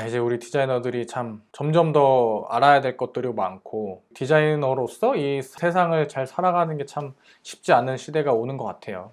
이제 우리 디자이너들이 참 점점 더 알아야 될 것들이 많고 디자이너로서 이 세상을 잘 살아가는 게 참 쉽지 않은 시대가 오는 것 같아요.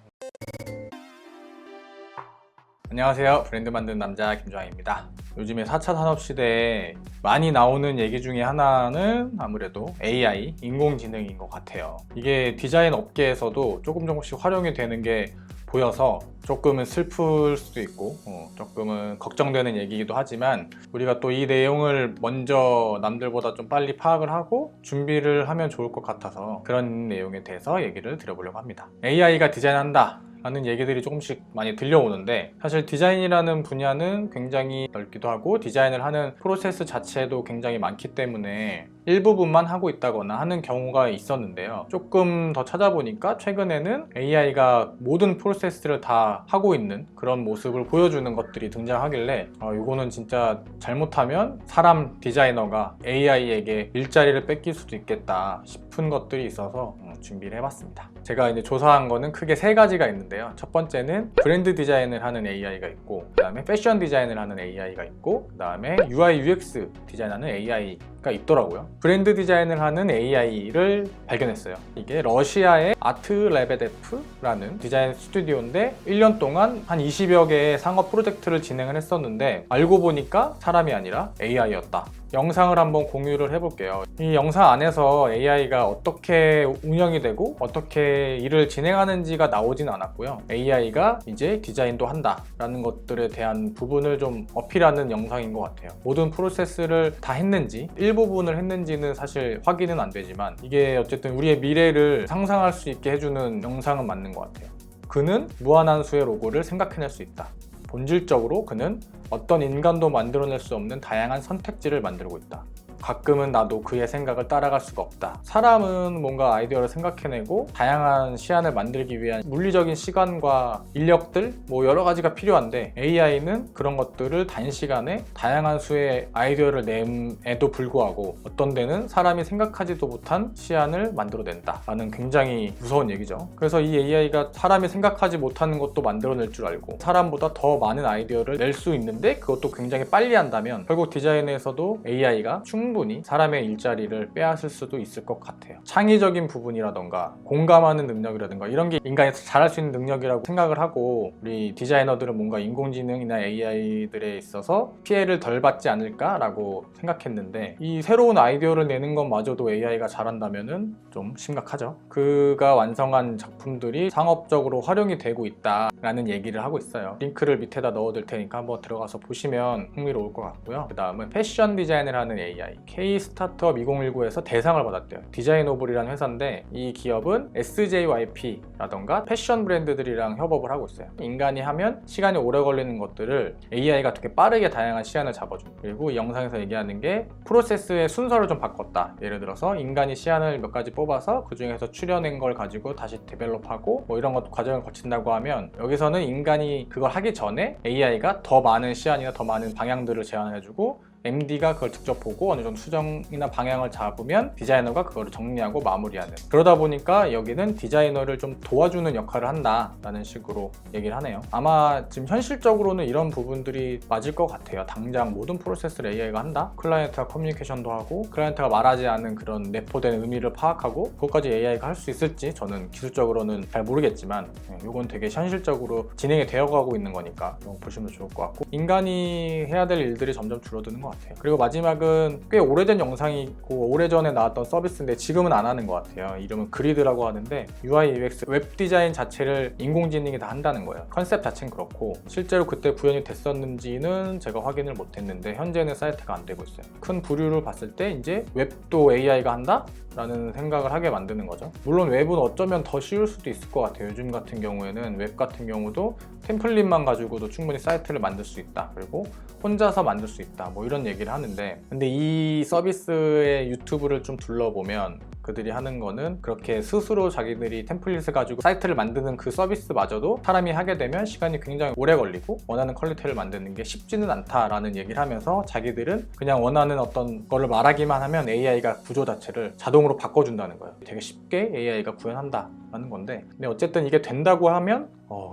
안녕하세요. 브랜드 만드는 남자 김주환입니다. 요즘에 4차 산업시대에 많이 나오는 얘기 중에 하나는 아무래도 AI, 인공지능인 것 같아요. 이게 디자인 업계에서도 조금씩 활용이 되는 게 보여서 조금은 슬플 수도 있고 조금은 걱정되는 얘기이기도 하지만 우리가 또 이 내용을 먼저 남들보다 좀 빨리 파악을 하고 준비를 하면 좋을 것 같아서 그런 내용에 대해서 얘기를 드려보려고 합니다. AI가 디자인한다 라는 얘기들이 조금씩 많이 들려오는데 사실 디자인이라는 분야는 굉장히 넓기도 하고 디자인을 하는 프로세스 자체도 굉장히 많기 때문에 일부분만 하고 있다거나 하는 경우가 있었는데요. 조금 더 찾아보니까 최근에는 AI가 모든 프로세스를 다 하고 있는 그런 모습을 보여주는 것들이 등장하길래 이거는 진짜 잘못하면 사람 디자이너가 AI에게 일자리를 뺏길 수도 있겠다 싶은 것들이 있어서 준비를 해봤습니다. 제가 이제 조사한 거는 크게 세 가지가 있는데요. 첫 번째는 브랜드 디자인을 하는 AI가 있고, 그 다음에 패션 디자인을 하는 AI가 있고, 그 다음에 UI UX 디자인하는 AI가 있더라고요. 브랜드 디자인을 하는 AI를 발견했어요. 이게 러시아의 아트레베데프라는 디자인 스튜디오인데 1년 동안 한 20여 개의 상업 프로젝트를 진행을 했었는데 알고 보니까 사람이 아니라 AI였다. 영상을 한번 공유를 해볼게요. 이 영상 안에서 AI가 어떻게 운영이 되고 어떻게 일을 진행하는지가 나오진 않았고요. AI가 이제 디자인도 한다 라는 것들에 대한 부분을 좀 어필하는 영상인 것 같아요. 모든 프로세스를 다 했는지 일부분을 했는지는 사실 확인은 안 되지만 이게 어쨌든 우리의 미래를 상상할 수 있게 해주는 영상은 맞는 것 같아요. 그는 무한한 수의 로고를 생각해낼 수 있다. 본질적으로 그는 어떤 인간도 만들어낼 수 없는 다양한 선택지를 만들고 있다. 가끔은 나도 그의 생각을 따라갈 수가 없다. 사람은 뭔가 아이디어를 생각해내고 다양한 시안을 만들기 위한 물리적인 시간과 인력들 여러 가지가 필요한데 AI는 그런 것들을 단시간에 다양한 수의 아이디어를 냄에도 불구하고 어떤 데는 사람이 생각하지도 못한 시안을 만들어낸다 라는 굉장히 무서운 얘기죠. 그래서 이 AI가 사람이 생각하지 못하는 것도 만들어낼 줄 알고 사람보다 더 많은 아이디어를 낼 수 있는데 그것도 굉장히 빨리 한다면 결국 디자인에서도 AI가 충분히 사람의 일자리를 빼앗을 수도 있을 것 같아요. 창의적인 부분이라던가 공감하는 능력이라든가 이런 게 인간이 잘할 수 있는 능력이라고 생각을 하고 우리 디자이너들은 뭔가 인공지능이나 AI들에 있어서 피해를 덜 받지 않을까라고 생각했는데 이 새로운 아이디어를 내는 것마저도 AI가 잘한다면은 좀 심각하죠. 그가 완성한 작품들이 상업적으로 활용이 되고 있다라는 얘기를 하고 있어요. 링크를 밑에다 넣어둘 테니까 한번 들어가서 보시면 흥미로울 것 같고요. 그 다음은 패션 디자인을 하는 AI K 스타트업 2019에서 대상을 받았대요. 디자인오블이라는 회사인데 이 기업은 SJYP라던가 패션 브랜드들이랑 협업을 하고 있어요. 인간이 하면 시간이 오래 걸리는 것들을 AI가 되게 빠르게 다양한 시안을 잡아줘요. 그리고 이 영상에서 얘기하는 게 프로세스의 순서를 좀 바꿨다. 예를 들어서 인간이 시안을 몇 가지 뽑아서 그 중에서 추려낸 걸 가지고 다시 데벨롭하고 이런 것 과정을 거친다고 하면 여기서는 인간이 그걸 하기 전에 AI가 더 많은 시안이나 더 많은 방향들을 제안해주고 MD가 그걸 직접 보고 어느 정도 수정이나 방향을 잡으면 디자이너가 그거를 정리하고 마무리하는, 그러다 보니까 여기는 디자이너를 좀 도와주는 역할을 한다라는 식으로 얘기를 하네요. 아마 지금 현실적으로는 이런 부분들이 맞을 것 같아요. 당장 모든 프로세스를 AI가 한다? 클라이언트와 커뮤니케이션도 하고 클라이언트가 말하지 않은 그런 내포된 의미를 파악하고 그것까지 AI가 할 수 있을지 저는 기술적으로는 잘 모르겠지만 이건 되게 현실적으로 진행이 되어가고 있는 거니까 보시면 좋을 것 같고, 인간이 해야 될 일들이 점점 줄어드는 것 같아요. 그리고 마지막은 꽤 오래된 영상이고 오래전에 나왔던 서비스인데 지금은 안 하는 것 같아요. 이름은 그리드라고 하는데 UI UX 웹 디자인 자체를 인공지능이 다 한다는 거예요. 컨셉 자체는 그렇고 실제로 그때 구현이 됐었는지는 제가 확인을 못했는데 현재는 사이트가 안 되고 있어요. 큰 부류를 봤을 때 이제 웹도 AI가 한다? 라는 생각을 하게 만드는 거죠. 물론 웹은 어쩌면 더 쉬울 수도 있을 것 같아요. 요즘 같은 경우에는 웹 같은 경우도 템플릿만 가지고도 충분히 사이트를 만들 수 있다. 그리고 혼자서 만들 수 있다. 이런 얘기를 하는데, 근데 이 서비스의 유튜브를 좀 둘러보면 그들이 하는 거는 그렇게 스스로 자기들이 템플릿을 가지고 사이트를 만드는 그 서비스마저도 사람이 하게 되면 시간이 굉장히 오래 걸리고 원하는 퀄리티를 만드는 게 쉽지는 않다라는 얘기를 하면서 자기들은 그냥 원하는 어떤 거를 말하기만 하면 AI가 구조 자체를 자동으로 바꿔준다는 거예요. 되게 쉽게 AI가 구현한다 하는 건데, 근데 어쨌든 이게 된다고 하면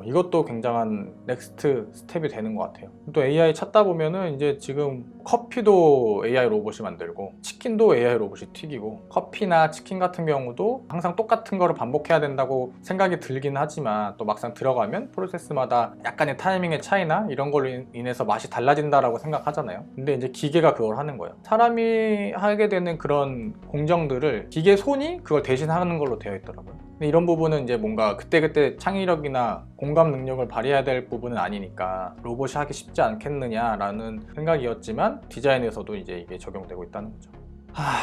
이것도 굉장한 넥스트 스텝이 되는 것 같아요. 또 AI 찾다 보면은 이제 지금 커피도 AI 로봇이 만들고 치킨도 AI 로봇이 튀기고, 커피나 치킨 같은 경우도 항상 똑같은 거를 반복해야 된다고 생각이 들긴 하지만 또 막상 들어가면 프로세스마다 약간의 타이밍의 차이나 이런 걸로 인해서 맛이 달라진다라고 생각하잖아요. 근데 이제 기계가 그걸 하는 거예요. 사람이 하게 되는 그런 공정들을 기계 손이 그걸 대신하는 걸로 되어 있더라고요. 근데 이런 부분은 이제 뭔가 그때그때 창의력이나 공감 능력을 발휘해야 될 부분은 아니니까 로봇이 하기 쉽지 않겠느냐라는 생각이었지만, 디자인에서도 이제 이게 적용되고 있다는 거죠.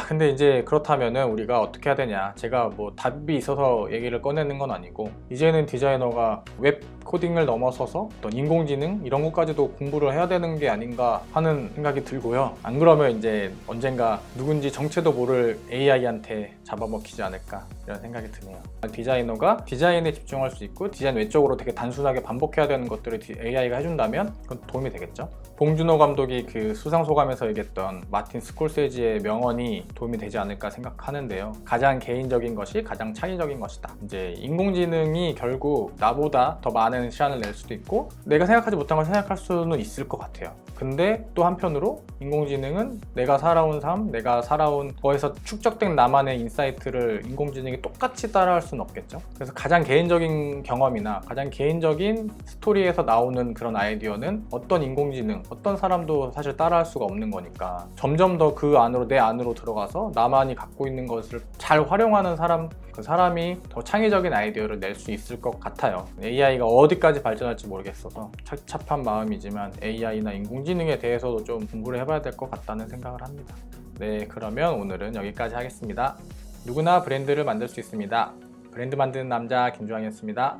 근데 이제 그렇다면은 우리가 어떻게 해야 되냐, 제가 뭐 답이 있어서 얘기를 꺼내는 건 아니고, 이제는 디자이너가 웹 코딩을 넘어서서 어떤 인공지능 이런 것까지도 공부를 해야 되는 게 아닌가 하는 생각이 들고요. 안 그러면 이제 언젠가 누군지 정체도 모를 AI한테 잡아먹히지 않을까 이런 생각이 드네요. 디자이너가 디자인에 집중할 수 있고 디자인 외적으로 되게 단순하게 반복해야 되는 것들을 AI가 해준다면 그건 도움이 되겠죠. 봉준호 감독이 그 수상소감에서 얘기했던 마틴 스콜세지의 명언이 도움이 되지 않을까 생각하는데요. 가장 개인적인 것이 가장 창의적인 것이다. 이제 인공지능이 결국 나보다 더 많은 시간을 낼 수도 있고 내가 생각하지 못한 걸 생각할 수는 있을 것 같아요. 근데 또 한편으로 인공지능은 내가 살아온 삶, 내가 살아온 거에서 축적된 나만의 인사이트를 인공지능이 똑같이 따라할 수는 없겠죠. 그래서 가장 개인적인 경험이나 가장 개인적인 스토리에서 나오는 그런 아이디어는 어떤 인공지능, 어떤 사람도 사실 따라할 수가 없는 거니까 점점 더 그 안으로, 내 안으로 들어가서 나만이 갖고 있는 것을 잘 활용하는 사람, 그 사람이 더 창의적인 아이디어를 낼 수 있을 것 같아요. AI가 어디까지 발전할지 모르겠어서 착잡한 마음이지만 AI나 인공지능에 대해서도 좀 공부를 해봐야 될 것 같다는 생각을 합니다. 네, 그러면 오늘은 여기까지 하겠습니다. 누구나 브랜드를 만들 수 있습니다. 브랜드 만드는 남자 김주환이었습니다.